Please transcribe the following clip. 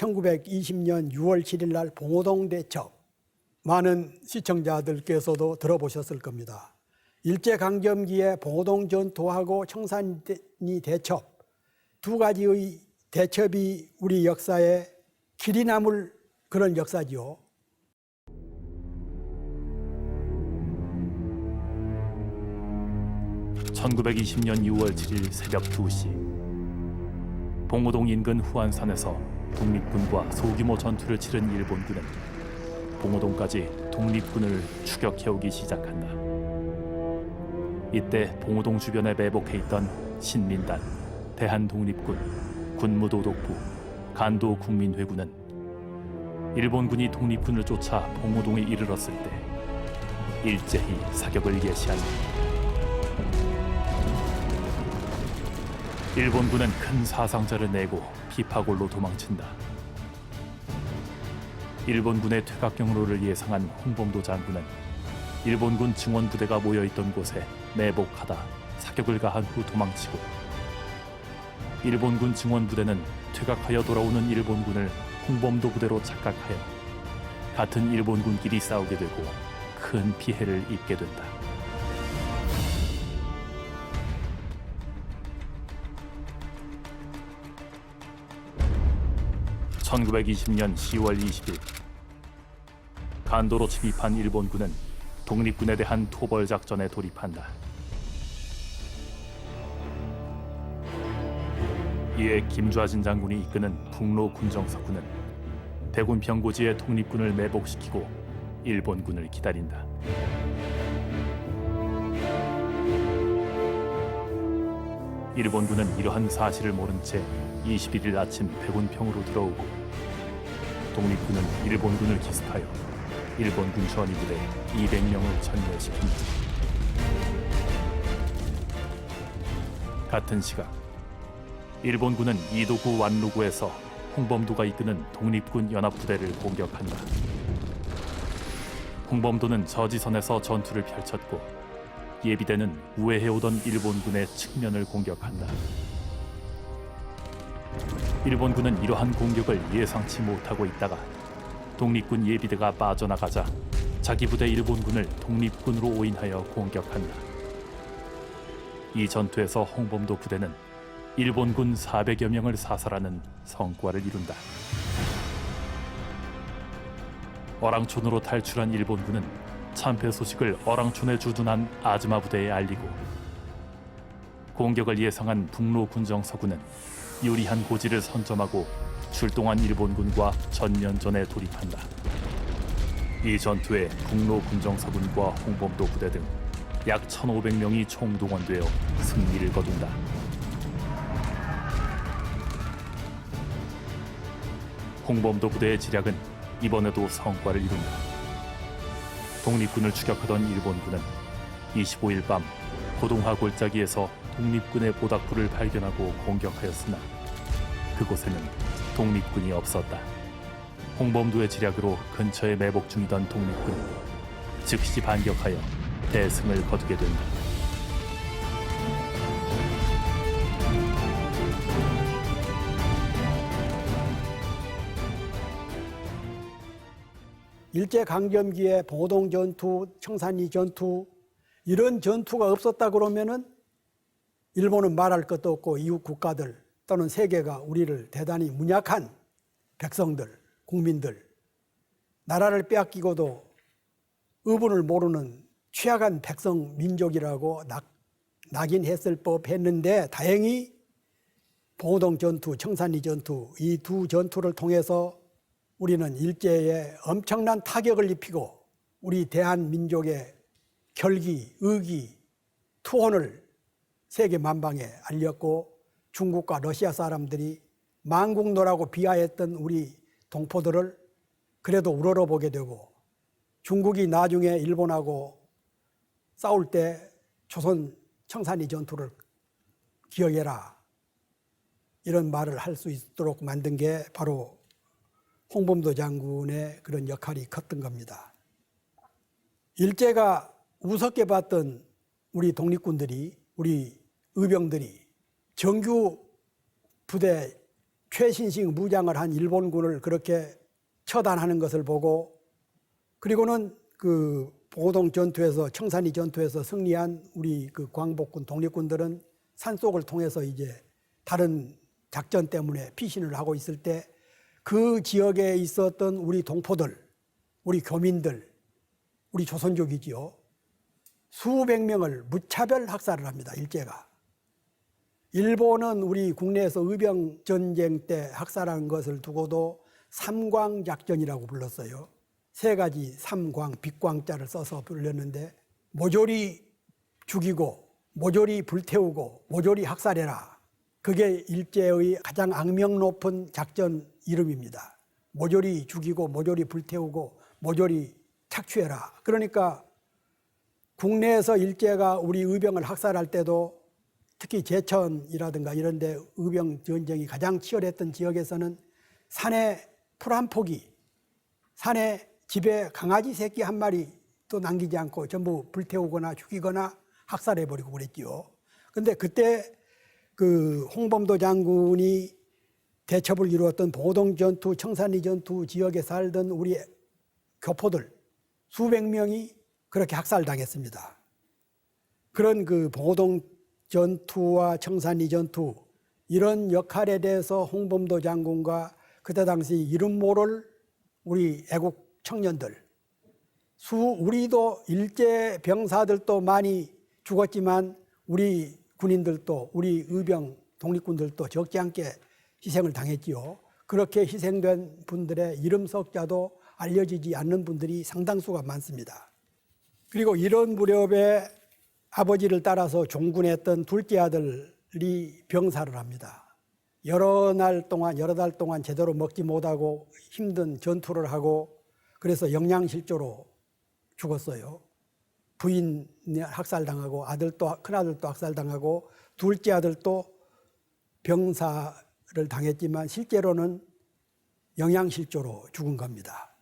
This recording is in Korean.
1920년 6월 7일 날 봉오동 대첩, 많은 시청자들께서도 들어보셨을 겁니다. 일제강점기에 봉오동 전투하고 청산리 대첩, 두 가지의 대첩이 우리 역사에 길이 남을 그런 역사지요. (1920년 6월 7일) 새벽 2시 봉오동 인근 후안산에서 독립군과 소규모 전투를 치른 일본군은 봉오동까지 독립군을 추격해오기 시작한다. 이때 봉오동 주변에 매복해 있던 신민단, 대한독립군, 군무도독부, 간도국민회군은 일본군이 독립군을 쫓아 봉오동에 이르렀을 때 일제히 사격을 개시한다. 일본군은 큰 사상자를 내고 비파골로 도망친다. 일본군의 퇴각 경로를 예상한 홍범도 장군은 일본군 증원부대가 모여있던 곳에 매복하다 사격을 가한 후 도망치고, 일본군 증원부대는 퇴각하여 돌아오는 일본군을 홍범도 부대로 착각하여 같은 일본군끼리 싸우게 되고 큰 피해를 입게 된다. (1920년 10월 20일) 간도로 침입한 일본군은 독립군에 대한 토벌 작전에 돌입한다. 이에 김좌진 장군이 이끄는 북로 군정서군은 대군 병고지에 독립군을 매복시키고 일본군을 기다린다. 일본군은 이러한 사실을 모른 채 21일 아침 대군평으로 들어오고, 독립군은 일본군을 기습하여 일본군 전위부대 200명을 전멸시킨다. 같은 시각 일본군은 이도구 완루구에서 홍범도가 이끄는 독립군 연합부대를 공격한다. 홍범도는 저지선에서 전투를 펼쳤고 예비대는 우회해오던 일본군의 측면을 공격한다. 일본군은 이러한 공격을 예상치 못하고 있다가 독립군 예비대가 빠져나가자 자기 부대 일본군을 독립군으로 오인하여 공격한다. 이 전투에서 홍범도 부대는 일본군 400여 명을 사살하는 성과를 이룬다. 어랑촌으로 탈출한 일본군은 참패 소식을 어랑촌에 주둔한 아즈마 부대에 알리고, 공격을 예상한 북로 군정서군은 유리한 고지를 선점하고 출동한 일본군과 전면전에 돌입한다. 이 전투에 북로 군정서군과 홍범도 부대 등 약 1,500명이 총동원되어 승리를 거둔다. 홍범도 부대의 지략은 이번에도 성과를 이룬다. 독립군을 추격하던 일본군은 25일 밤 고동하 골짜기에서 독립군의 보닥불을 발견하고 공격하였으나 그곳에는 독립군이 없었다. 홍범도의 지략으로 근처에 매복 중이던 독립군은 즉시 반격하여 대승을 거두게 된다. 일제강점기에 봉오동 전투, 청산리 전투, 이런 전투가 없었다 그러면은 일본은 말할 것도 없고 이웃 국가들 또는 세계가 우리를 대단히 문약한 백성들, 국민들, 나라를 빼앗기고도 의분을 모르는 취약한 백성 민족이라고 낙인했을 법했는데, 다행히 봉오동 전투, 청산리 전투, 이 두 전투를 통해서 우리는 일제에 엄청난 타격을 입히고 우리 대한민족의 결기, 의기, 투혼을 세계 만방에 알렸고, 중국과 러시아 사람들이 망국노라고 비하했던 우리 동포들을 그래도 우러러보게 되고, 중국이 나중에 일본하고 싸울 때 조선 청산리 전투를 기억해라, 이런 말을 할 수 있도록 만든 게 바로 홍범도 장군의 그런 역할이 컸던 겁니다. 일제가 우습게 봤던 우리 독립군들이, 우리 의병들이 정규 부대 최신식 무장을 한 일본군을 그렇게 처단하는 것을 보고, 그리고는 그 보동 전투에서, 청산리 전투에서 승리한 우리 그 광복군 독립군들은 산속을 통해서 이제 다른 작전 때문에 피신을 하고 있을 때 그 지역에 있었던 우리 동포들, 우리 교민들, 우리 조선족이지요. 수백 명을 무차별 학살을 합니다, 일제가. 일본은 우리 국내에서 의병 전쟁 때 학살한 것을 두고도 삼광작전이라고 불렀어요. 세 가지 삼광, 빛광자를 써서 불렸는데, 모조리 죽이고 모조리 불태우고 모조리 학살해라. 그게 일제의 가장 악명 높은 작전 이름입니다. 모조리 죽이고 모조리 불태우고 모조리 착취해라. 그러니까 국내에서 일제가 우리 의병을 학살할 때도, 특히 제천이라든가 이런 데 의병 전쟁이 가장 치열했던 지역에서는 산에 풀 한 포기, 산에 집에 강아지 새끼 한 마리도 남기지 않고 전부 불태우거나 죽이거나 학살해버리고 그랬지요. 근데 그때 그 홍범도 장군이 대첩을 이루었던 보동 전투, 청산리 전투 지역에 살던 우리 교포들 수백 명이 그렇게 학살당했습니다. 그런 그 보동 전투와 청산리 전투, 이런 역할에 대해서 홍범도 장군과 그때 당시 이름 모를 우리 애국 청년들, 우리도 일제 병사들도 많이 죽었지만 우리 군인들도, 우리 의병 독립군들도 적지 않게 희생을 당했지요. 그렇게 희생된 분들의 이름 석자도 알려지지 않는 분들이 상당수가 많습니다. 그리고 이런 무렵에 아버지를 따라서 종군했던 둘째 아들이 병사를 합니다. 여러 달 동안 제대로 먹지 못하고 힘든 전투를 하고, 그래서 영양실조로 죽었어요. 부인 학살당하고 큰아들도 학살당하고 둘째 아들도 병사를 당했지만 실제로는 영양실조로 죽은 겁니다.